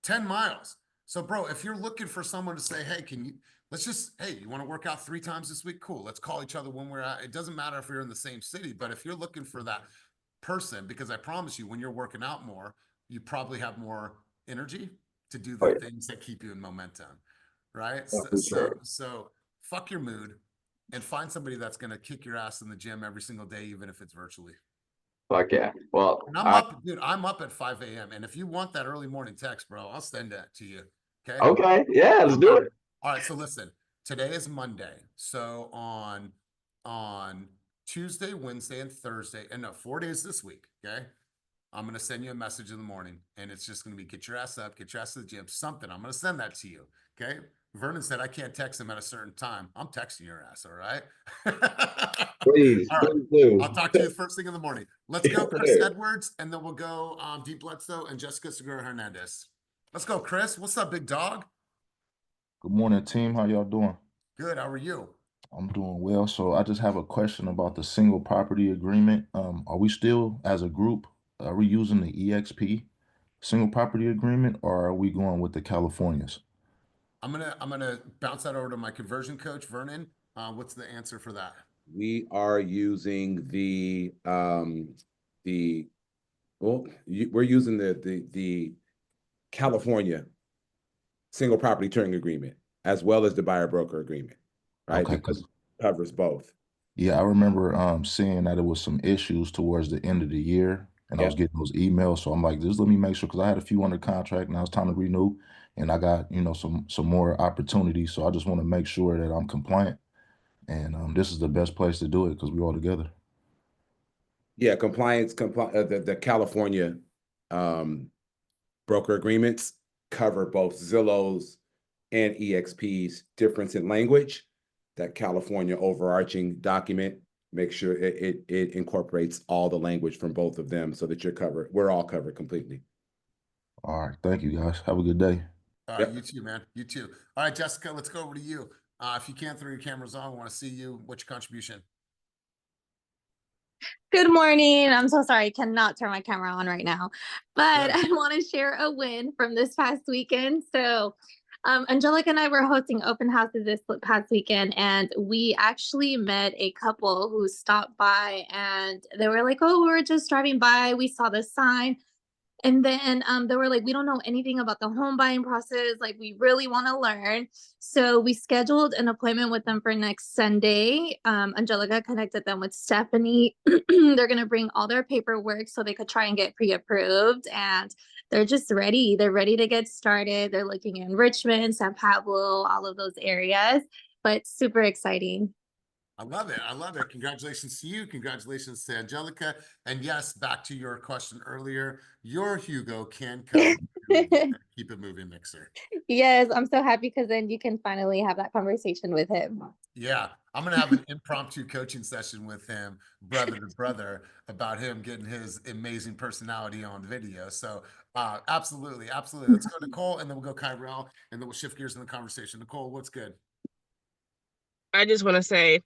10 miles. So bro, if you're looking for someone to say, hey, hey, you want to work out 3 times this week? Cool. Let's call each other when we're at, it doesn't matter if you're in the same city, but if you're looking for that person, because I promise you, when you're working out more, you probably have more energy to do the things that keep you in momentum, right? So fuck your mood and find somebody that's going to kick your ass in the gym every single day, even if it's virtually. Fuck yeah. Well, and I'm up at 5 a.m. And if you want that early morning text, bro, I'll send that to you. Okay. Okay. Yeah, let's do it. All right. So listen, today is Monday. So on Tuesday, Wednesday, and Thursday, and no, 4 days this week. Okay. I'm going to send you a message in the morning, and it's just going to be, get your ass up, get your ass to the gym, something. I'm going to send that to you. Okay. Vernon said, I can't text him at a certain time. I'm texting your ass. All right. Please, all right. please do. I'll talk to you the first thing in the morning. Let's go, Chris Edwards, and then we'll go Deep Bledsoe and Jessica Segura Hernandez. Let's go, Chris. What's up, big dog? Good morning, team. How y'all doing? Good. How are you? I'm doing well. So I just have a question about the single property agreement. Are we still, as a group, are we using the EXP single property agreement, or are we going with the Californias? I'm gonna bounce that over to my conversion coach, Vernon. What's the answer for that? We are using we're using the California single property touring agreement, as well as the buyer broker agreement, right? Okay, Because because it covers both. yeah, I remember seeing that it was some issues towards the end of the year, and I was Yep. getting those emails. So I'm like, just let me make sure because I had a few under contract, now it's time to renew, and I got some more opportunities. So I just want to make sure that I'm compliant, and this is the best place to do it because we're all together. Yeah, the California broker agreements cover both Zillows and EXP's difference in language. That California overarching document, make sure it incorporates all the language from both of them so that you're covered. We're all covered completely. All right, thank you guys. Have a good day. All right, you too, man. You too. All right, Jessica, let's go over to you. If you can't throw your cameras on, I want to see you. What's your contribution? Good morning. I'm so sorry. I cannot turn my camera on right now, but Good. I want to share a win from this past weekend. So, Angelica and I were hosting open houses this past weekend, and we actually met a couple who stopped by and they were like, "Oh, we were just driving by. We saw the sign." And then they were like, we don't know anything about the home buying process. Like, we really want to learn. So we scheduled an appointment with them for next Sunday. Angelica connected them with Stephanie. They're going to bring all their paperwork so they could try and get pre-approved. And they're just ready. They're ready to get started. They're looking in Richmond, San Pablo, all of those areas. But super exciting. I love it. I love it. Congratulations to you. Congratulations to Angelica. And yes, back to your question earlier, your Hugo can come keep it moving mixer. Yes, I'm so happy because then you can finally have that conversation with him. Yeah, I'm gonna have an impromptu coaching session with him, brother to brother, about him getting his amazing personality on video. So absolutely, absolutely. Let's go Nicole, and then we'll go Kyrell, and then we'll shift gears in the conversation. Nicole, what's good? I just want to say,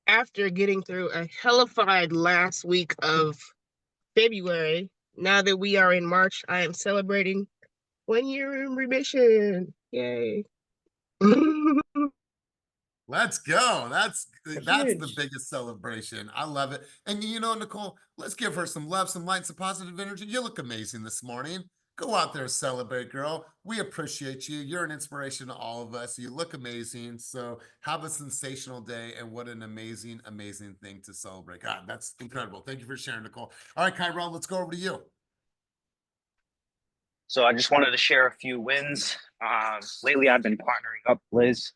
after getting through a hellified last week of February, now that we are in March, I am celebrating 1 year in remission. Yay. Let's go. That's the Huge. biggest celebration. I love it. And you know, Nicole, let's give her some love, some light, some positive energy. You look amazing this morning. Go out there, celebrate, girl. We appreciate you. You're an inspiration to all of us. You look amazing. So have a sensational day, and what an amazing, amazing thing to celebrate. God, that's incredible. Thank you for sharing, Nicole. All right, Kyrell, let's go over to you. So I just wanted to share a few wins. Lately, I've been partnering up with Liz.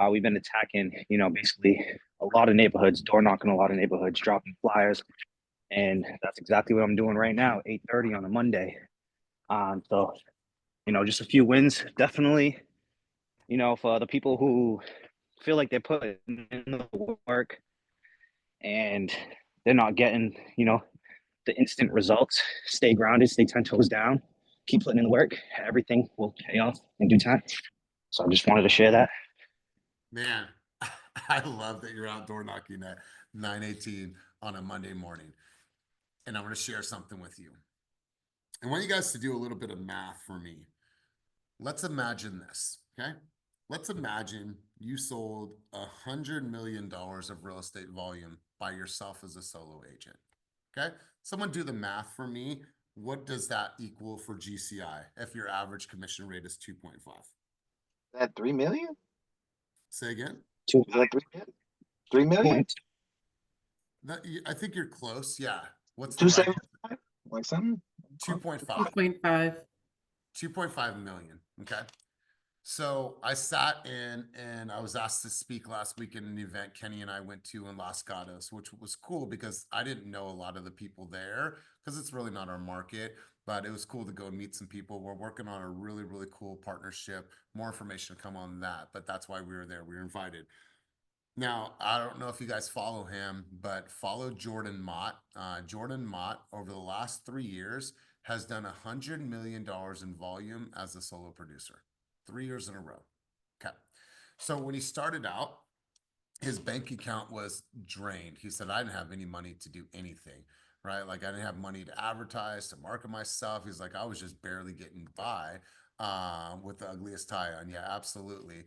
We've been attacking, basically a lot of neighborhoods, door knocking a lot of neighborhoods, dropping flyers. And that's exactly what I'm doing right now, 8:30 on a Monday. So, just a few wins. Definitely, for the people who feel like they're putting in the work and they're not getting, the instant results, stay grounded, stay 10 toes down, keep putting in the work. Everything will pay off in due time. So I just wanted to share that. Man, I love that you're outdoor knocking at 9:18 on a Monday morning. And I'm going to share something with you. I want you guys to do a little bit of math for me. Let's imagine this, okay? Let's imagine you sold $100 million of real estate volume by yourself as a solo agent, okay? Someone do the math for me. What does that equal for GCI if your average commission rate is 2.5? That 3 million? Say again? Is that 3 million? 3 million? I think you're close. Yeah. What's the 275? Like something? 2.5. 2.5. 2.5 million. Okay. So I sat in and I was asked to speak last week in an event Kenny and I went to in Los Gatos, which was cool because I didn't know a lot of the people there because it's really not our market, but it was cool to go and meet some people. We're working on a really, really cool partnership. More information to come on that, but that's why we were there. We were invited. Now, I don't know if you guys follow him, but follow Jordan Mott. Jordan Mott, over the last 3 years, has done $100 million in volume as a solo producer, 3 years in a row. Okay. So when he started out, his bank account was drained. He said, I didn't have any money to do anything, right? Like I didn't have money to advertise, to market myself. He's like, I was just barely getting by with the ugliest tie on. Yeah, absolutely.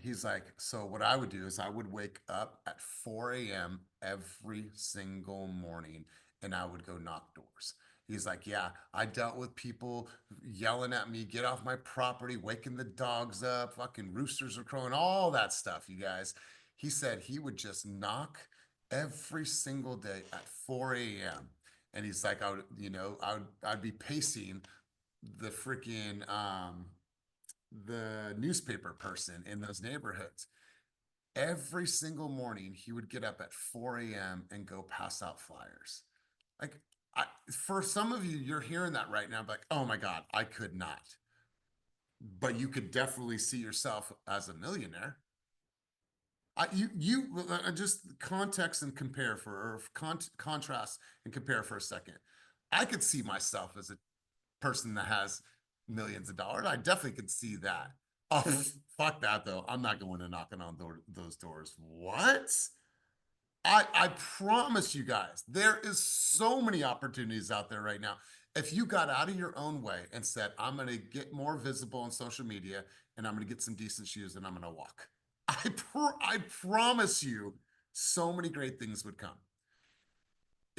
He's like, so what I would do is I would wake up at 4 a.m. every single morning and I would go knock doors. He's like, yeah, I dealt with people yelling at me, get off my property, waking the dogs up, fucking roosters are crowing, all that stuff, you guys. He said he would just knock every single day at 4 a.m. And he's like, I'd be pacing the freaking the newspaper person in those neighborhoods. Every single morning, he would get up at 4 a.m. and go pass out flyers. Like, for some of you, you're hearing that right now, like, oh my God, I could not. But you could definitely see yourself as a millionaire. Just context and compare contrast and compare for a second. I could see myself as a person that has millions of dollars. I definitely could see that. Oh, fuck that though. I'm not going to knocking on those doors. What? I promise you guys, there is so many opportunities out there right now. If you got out of your own way and said, I'm going to get more visible on social media and I'm going to get some decent shoes and I'm going to walk. I promise you so many great things would come.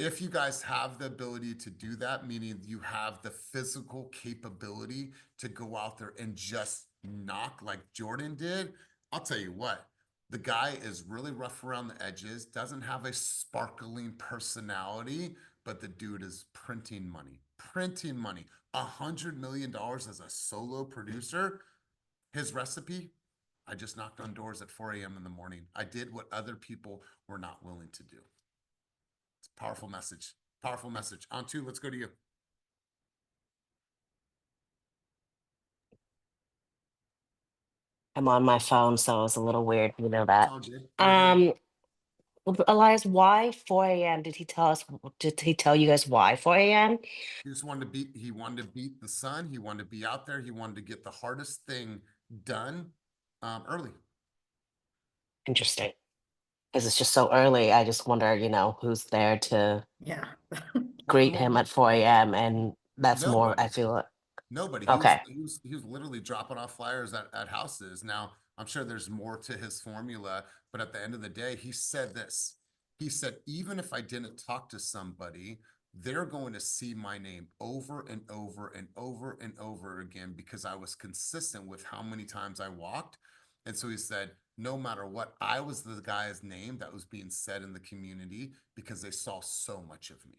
If you guys have the ability to do that, meaning you have the physical capability to go out there and just knock like Jordan did, I'll tell you what, the guy is really rough around the edges, doesn't have a sparkling personality, but the dude is printing money. $100 million as a solo producer. His recipe, I just knocked on doors at 4 a.m. in the morning. I did what other people were not willing to do. It's a powerful message. Powerful message. Antu, let's go to you. I'm on my phone, so it's a little weird, you know It's that. all good. You're good. Elias, why 4 a.m.? Did he tell you guys why 4 a.m.? He wanted to beat the sun. He wanted to be out there. He wanted to get the hardest thing done early. Interesting. Because it's just so early. I just wonder, who's there to Yeah. greet him at 4 a.m. And that's more, I Nobody. feel like, Nobody. okay. He was literally dropping off flyers at houses. Now, I'm sure there's more to his formula, but at the end of the day, he said this. He said, even if I didn't talk to somebody, they're going to see my name over and over and over and over again because I was consistent with how many times I walked. And so he said, no matter what, I was the guy's name that was being said in the community because they saw so much of me.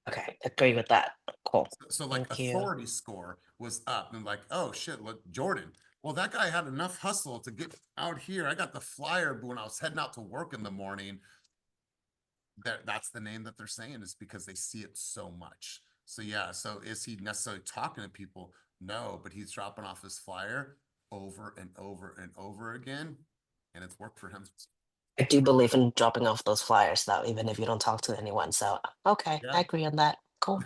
Okay, agree with that. Cool. So like Thank you. authority score was up and like, oh shit, look, Jordan. Well, that guy had enough hustle to get out here. I got the flyer when I was heading out to work in the morning. That's the name that they're saying is because they see it so much. So yeah, so is he necessarily talking to people? No, but he's dropping off his flyer over and over and over again, and it's worked for him. I do believe in dropping off those flyers, though, even if you don't talk to anyone. So, okay, Yeah. I agree on that. Cool.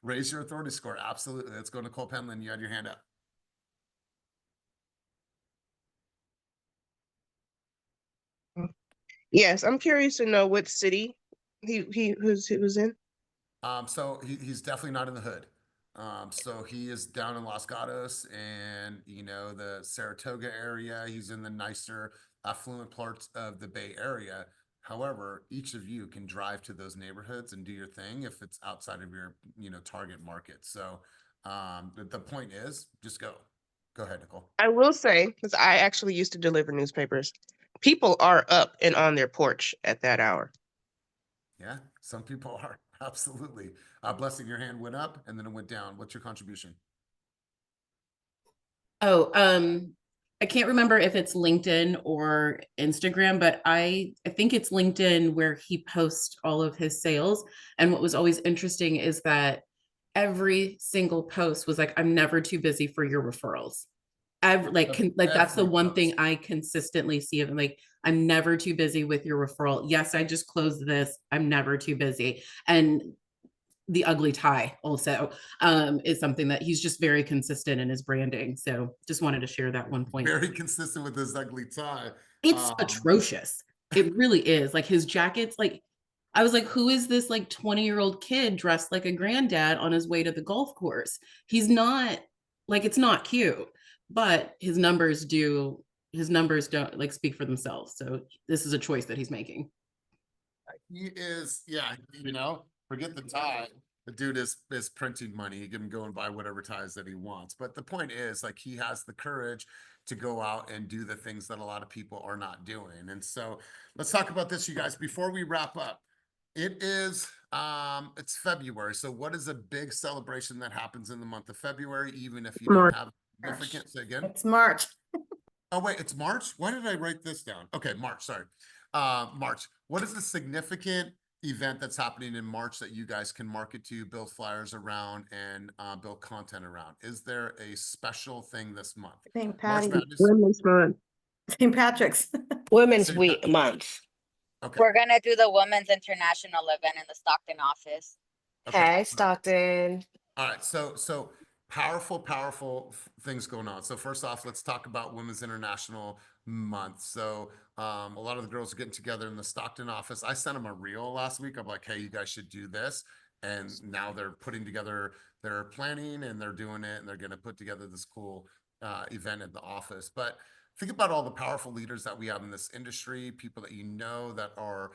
Raise your authority score. Absolutely. Let's go, Nicole Penland. You had your hand up. Yes, I'm curious to know what city he was in. So he's definitely not in the hood. So he is down in Los Gatos and the Saratoga area. He's in the nicer, affluent parts of the Bay Area. However, each of you can drive to those neighborhoods and do your thing if it's outside of your target market. So the point is, just go. Go ahead, Nicole. I will say, because I actually used to deliver newspapers, people are up and on their porch at that hour. Yeah, some people are. Absolutely. Blessing, your hand went up and then it went down. What's your contribution? Oh, I can't remember if it's LinkedIn or Instagram, but I think it's LinkedIn where he posts all of his sales. And what was always interesting is that every single post was like, I'm never too busy for your referrals. That's the one thing I consistently see of him. Like, I'm never too busy with your referral. Yes, I just closed this. I'm never too busy. And the ugly tie also is something that he's just very consistent in his branding. So just wanted to share that one point. Very consistent with his ugly tie. It's atrocious. It really is. Like his jackets, like I was like, who is this like 20-year-old kid dressed like a granddad on his way to the golf course? He's not like, it's not cute, but his numbers don't like speak for themselves. So this is a choice that he's making. He is, yeah, forget the tie. The dude is printing money. He can go and buy whatever ties that he wants. But the point is, like, he has the courage to go out and do the things that a lot of people are not doing. And so let's talk about this, you guys, before we wrap up. It is it's February. So what is a big celebration that happens in the month of February, even if you don't have significant? Say again. It's March. Oh, wait, it's March? Why did I write this down? Okay, March, sorry. March. What is the significant event that's happening in March that you guys can market to, build flyers around, and build content around? Is there a special thing this month? St. March Patty's. Madness? Women's Month. St. Patrick's. Women's St. Week month. Okay. We're gonna do the Women's International event in the Stockton office. Okay. Hey, Stockton. All right, so powerful things going on. So first off, let's talk about Women's International Month. So a lot of the girls are getting together in the Stockton office. I sent them a reel last week. I'm like, hey, you guys should do this. And now they're putting together, they're planning and they're doing it, and they're going to put together this cool event at the office. But think about all the powerful leaders that we have in this industry, people that you know that are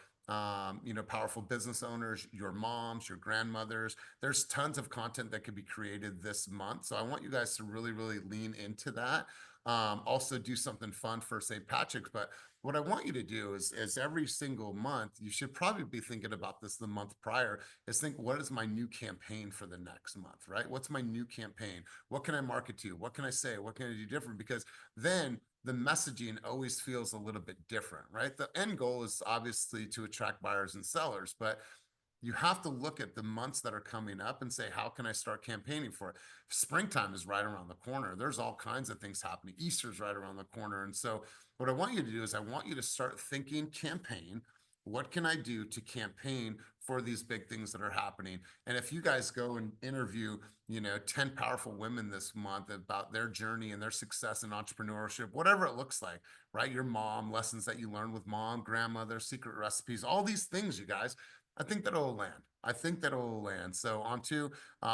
powerful business owners, your moms, your grandmothers. There's tons of content that could be created this month. So I want you guys to really, really lean into that. Also do something fun for St. Patrick's. But what I want you to do is every single month, you should probably be thinking about this the month prior, is think, what is my new campaign for the next month, right? What's my new campaign? What can I market to? What can I say? What can I do different? Because then the messaging always feels a little bit different, right? The end goal is obviously to attract buyers and sellers, but you have to look at the months that are coming up and say, how can I start campaigning for it? Springtime is right around the corner. There's all kinds of things happening. Easter's right around the corner. And so what I want you to do is I want you to start thinking campaign. What can I do to campaign for these big things that are happening? And if you guys go and interview, 10 powerful women this month about their journey and their success in entrepreneurship, whatever it looks like, right? Your mom, lessons that you learned with mom, grandmother, secret recipes, all these things, you guys, I think that'll land. I think that'll land. So on to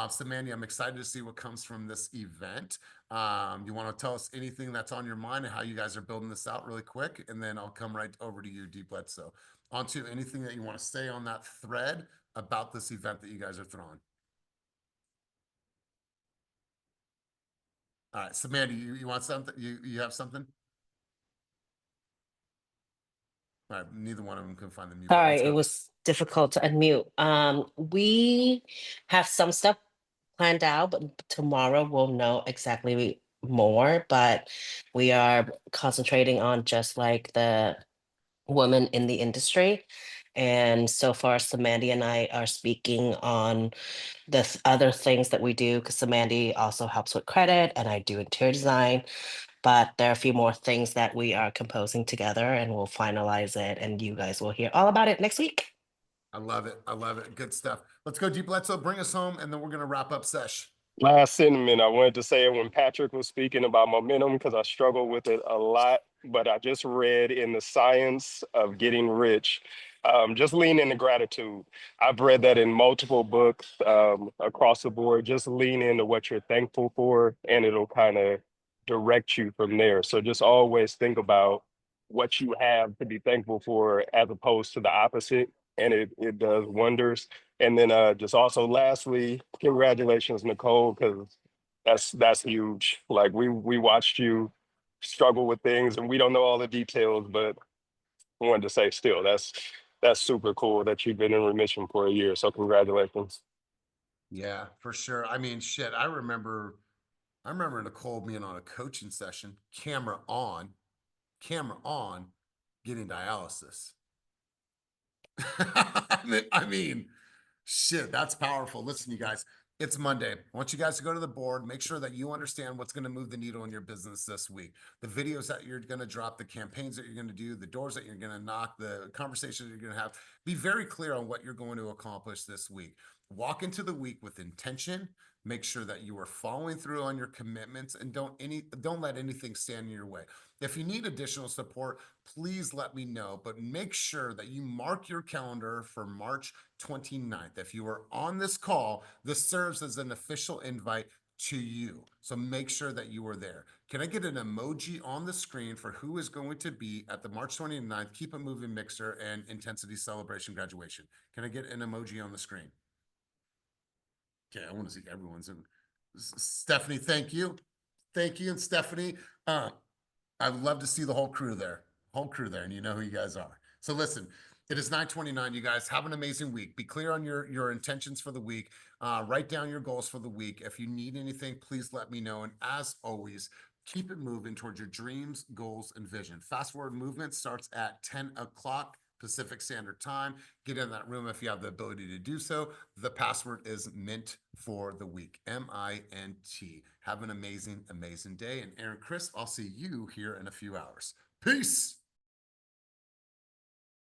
Samantha, I'm excited to see what comes from this event. You want to tell us anything that's on your mind and how you guys are building this out really quick, and then I'll come right over to you, Deep Bledsoe. On to anything that you want to say on that thread about this event that you guys are throwing. All right, Samantha, you want something? You have something? All right, neither one of them can find the mute. Sorry, it was difficult to unmute. We have some stuff planned out, but tomorrow we'll know exactly more. But we are concentrating on just like the women in the industry. And so far, Samantha and I are speaking on the other things that we do, because Samantha also helps with credit and I do interior design. But there are a few more things that we are composing together, and we'll finalize it, and you guys will hear all about it next week. I love it. I love it. Good stuff. Let's go, Deep Bledsoe. Bring us home, and then we're going to wrap up sesh. Last sentiment, I wanted to say it when Patrick was speaking about momentum, because I struggle with it a lot, but I just read in The Science of Getting Rich, just lean into gratitude. I've read that in multiple books across the board. Just lean into what you're thankful for, and it'll kind of direct you from there. So just always think about what you have to be thankful for as opposed to the opposite, and it does wonders. And then just also lastly, congratulations, Nicole, because that's huge. Like we watched you struggle with things, and we don't know all the details, but I wanted to say still that's super cool that you've been in remission for a year. So congratulations. Yeah, for sure. I mean, shit, I remember Nicole being on a coaching session, camera on, getting dialysis. I mean, shit, that's powerful. Listen, you guys, it's Monday. I want you guys to go to the board, make sure that you understand what's going to move the needle in your business this week. The videos that you're going to drop, the campaigns that you're going to do, the doors that you're going to knock, the conversations you're going to have. Be very clear on what you're going to accomplish this week. Walk into the week with intention. Make sure that you are following through on your commitments, and don't let anything stand in your way. If you need additional support, please let me know, but make sure that you mark your calendar for March 29th. If you are on this call, this serves as an official invite to you. So make sure that you are there. Can I get an emoji on the screen for who is going to be at the March 29th Keep It Moving Mixer and Intensity Celebration graduation? Can I get an emoji on the screen? Okay, I want to see everyone's in. Stephanie, thank you. Thank you. And Stephanie, I would love to see the whole crew there. And you know who you guys are. So listen, it is 9:29. You guys have an amazing week. Be clear on your intentions for the week. Write down your goals for the week. If you need anything, please let me know. And as always, keep it moving towards your dreams, goals, and vision. Fast Forward Movement starts at 10 o'clock Pacific Standard Time. Get in that room if you have the ability to do so. The password is Mint for the week, MINT. Have an amazing, amazing day. And Aaron, Chris, I'll see you here in a few hours. Peace.